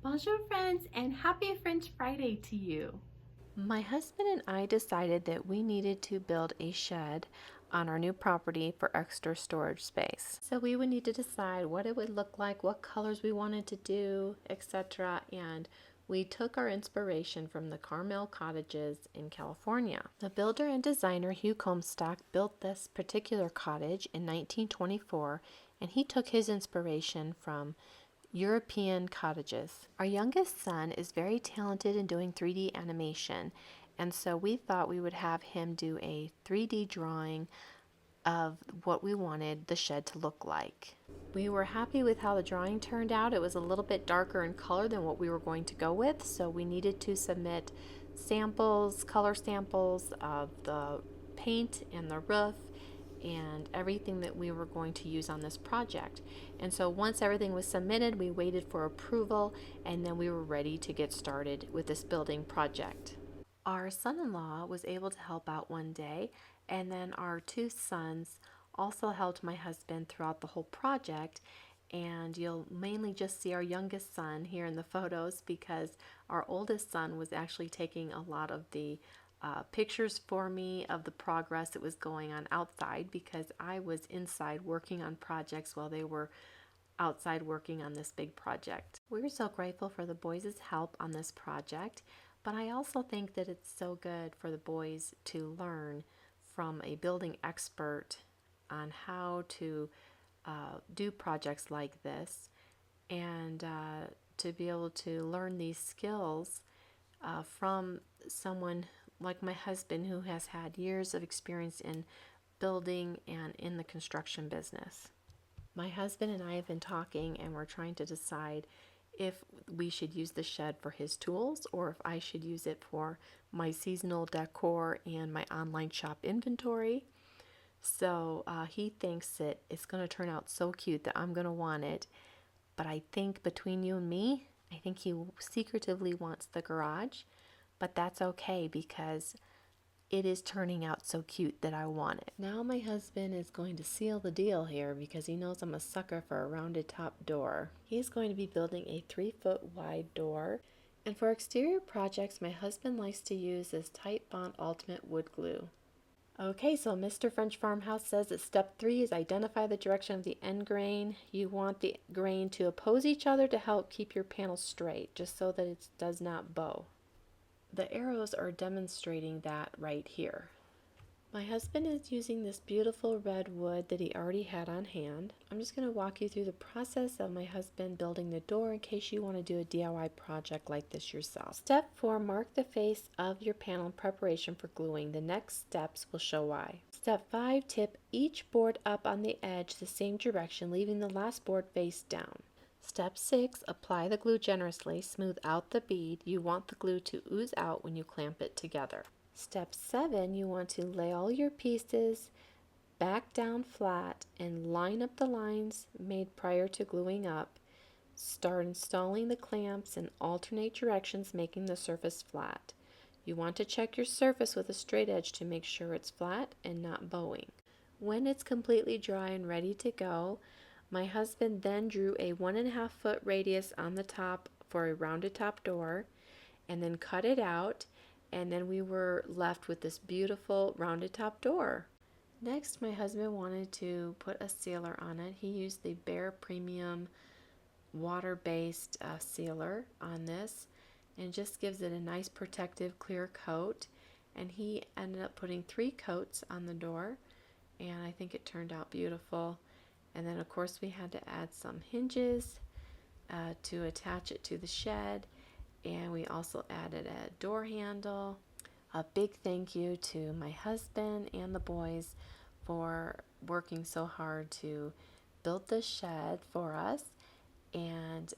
Bonjour friends, and happy French Friday to you. My husband and I decided that we needed to build a shed on our new property for extra storage space. So we would need to decide what it would look like, what colors we wanted to do, etc. And we took our inspiration from the Carmel cottages in California. The builder and designer Hugh Comstock built this particular cottage in 1924, and he took his inspiration from European cottages. Our youngest son is very talented in doing 3D animation, and so we thought we would have him do a 3D drawing of what we wanted the shed to look like. We were happy with how the drawing turned out. It was a little bit darker in color than what we were going to go with, so we needed to submit samples, color samples of the paint and the roof and everything that we were going to use on this project. And so once everything was submitted, we waited for approval, and then we were ready to get started with this building project. Our son-in-law was able to help out one day, and then our two sons also helped my husband throughout the whole project. And you'll mainly just see our youngest son here in the photos because our oldest son was actually taking a lot of the pictures for me of the progress that was going on outside, because I was inside working on projects while they were outside working on this big project. We're so grateful for the boys' help on this project, but I also think that it's so good for the boys to learn from a building expert on how to do projects like this, and to be able to learn these skills from someone like my husband, who has had years of experience in building and in the construction business. My husband and I have been talking, and we're trying to decide if we should use the shed for his tools or if I should use it for my seasonal decor and my online shop inventory. So he thinks that it's going to turn out so cute that I'm going to want it. But I think between you and me, I think he secretively wants the garage. But that's okay because it is turning out so cute that I want it. Now my husband is going to seal the deal here because he knows I'm a sucker for a rounded top door. He's going to be building a 3-foot wide door. And for exterior projects, my husband likes to use this Titebond Ultimate Wood Glue. Okay, so Mr. French Farmhouse says that step 3 is identify the direction of the end grain. You want the grain to oppose each other to help keep your panel straight, just so that it does not bow. The arrows are demonstrating that right here. My husband is using this beautiful red wood that he already had on hand. I'm just going to walk you through the process of my husband building the door in case you want to do a DIY project like this yourself. Step 4, mark the face of your panel in preparation for gluing. The next steps will show why. Step 5, tip each board up on the edge the same direction, leaving the last board face down. Step 6, apply the glue generously. Smooth out the bead. You want the glue to ooze out when you clamp it together. Step 7, you want to lay all your pieces back down flat and line up the lines made prior to gluing up. Start installing the clamps in alternate directions, making the surface flat. You want to check your surface with a straight edge to make sure it's flat and not bowing. When it's completely dry and ready to go, my husband then drew a 1.5 foot radius on the top for a rounded top door and then cut it out, and then we were left with this beautiful rounded top door. Next, my husband wanted to put a sealer on it. He used the Behr Premium water-based sealer on this, and just gives it a nice protective clear coat. And he ended up putting 3 coats on the door, and I think it turned out beautiful. And then of course we had to add some hinges to attach it to the shed, and we also added a door handle. A big thank you to my husband and the boys for working so hard to build this shed for us. And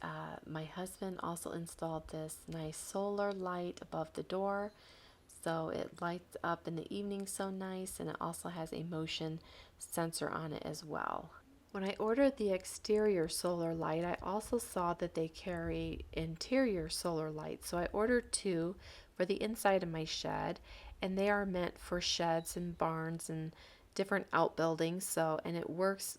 my husband also installed this nice solar light above the door, so it lights up in the evening so nice, and it also has a motion sensor on it as well. When I ordered the exterior solar light, I also saw that they carry interior solar lights. So I ordered 2 for the inside of my shed, and they are meant for sheds and barns and different outbuildings. And it works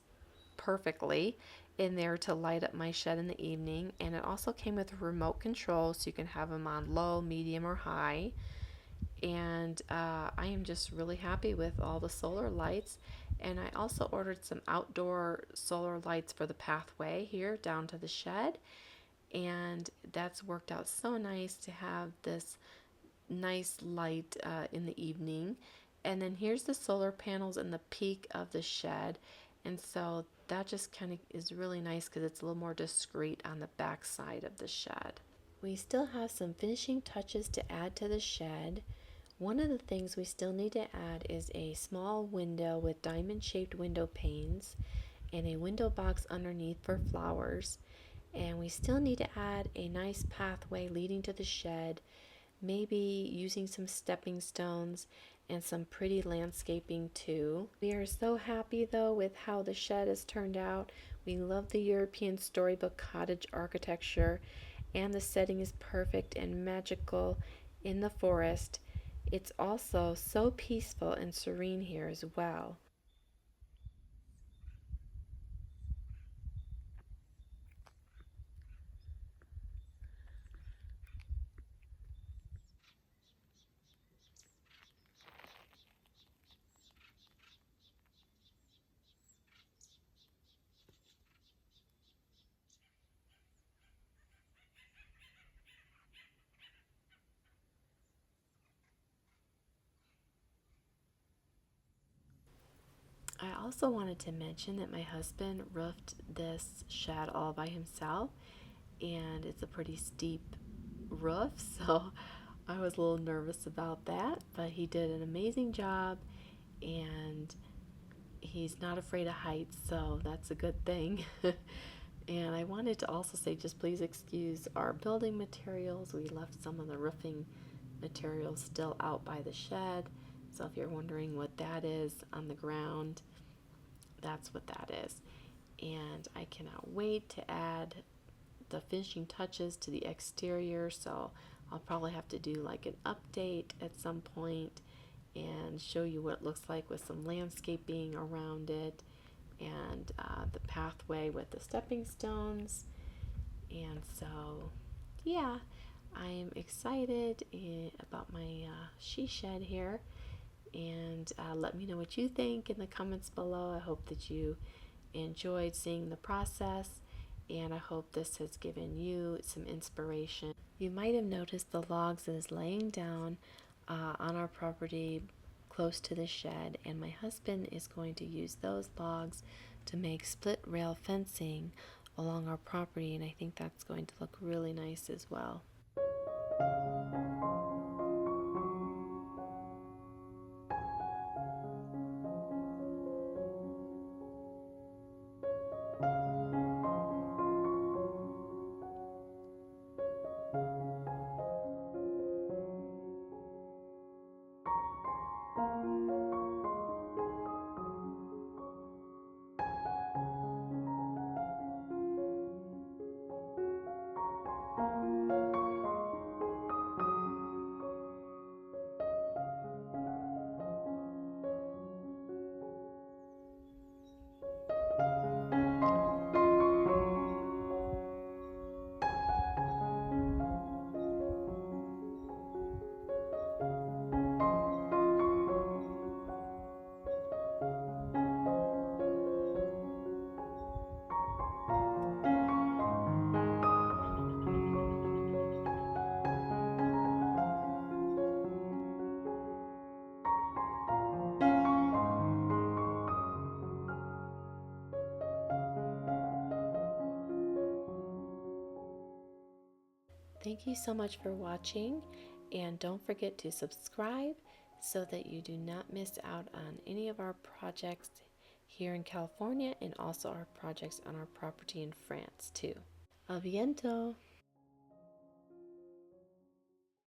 perfectly. in there to light up my shed in the evening, and it also came with a remote control so you can have them on low, medium, or high. And I am just really happy with all the solar lights. And I also ordered some outdoor solar lights for the pathway here down to the shed, and that's worked out so nice to have this nice light in the evening. And then here's the solar panels in the peak of the shed, and so that just kind of is really nice because it's a little more discreet on the back side of the shed. We still have some finishing touches to add to the shed. One of the things we still need to add is a small window with diamond shaped window panes and a window box underneath for flowers. And we still need to add a nice pathway leading to the shed, maybe using some stepping stones and some pretty landscaping too. We are so happy though with how the shed has turned out. We love the European storybook cottage architecture, and the setting is perfect and magical in the forest. It's also so peaceful and serene here as well. I also wanted to mention that my husband roofed this shed all by himself, and it's a pretty steep roof, so I was a little nervous about that, but he did an amazing job, and he's not afraid of heights, so that's a good thing. And I wanted to also say, just please excuse our building materials. We left some of the roofing materials still out by the shed, so if you're wondering what that is on the ground, that's what that is. And I cannot wait to add the finishing touches to the exterior, so I'll probably have to do like an update at some point and show you what it looks like with some landscaping around it, and the pathway with the stepping stones. And so yeah, I'm excited about my she shed here, and let me know what you think in the comments below. I hope that you enjoyed seeing the process, and I hope this has given you some inspiration. You might have noticed the logs that is laying down on our property close to the shed, and my husband is going to use those logs to make split rail fencing along our property, and I think that's going to look really nice as well. Thank you so much for watching, and don't forget to subscribe so that you do not miss out on any of our projects here in California, and also our projects on our property in France too. A bientôt!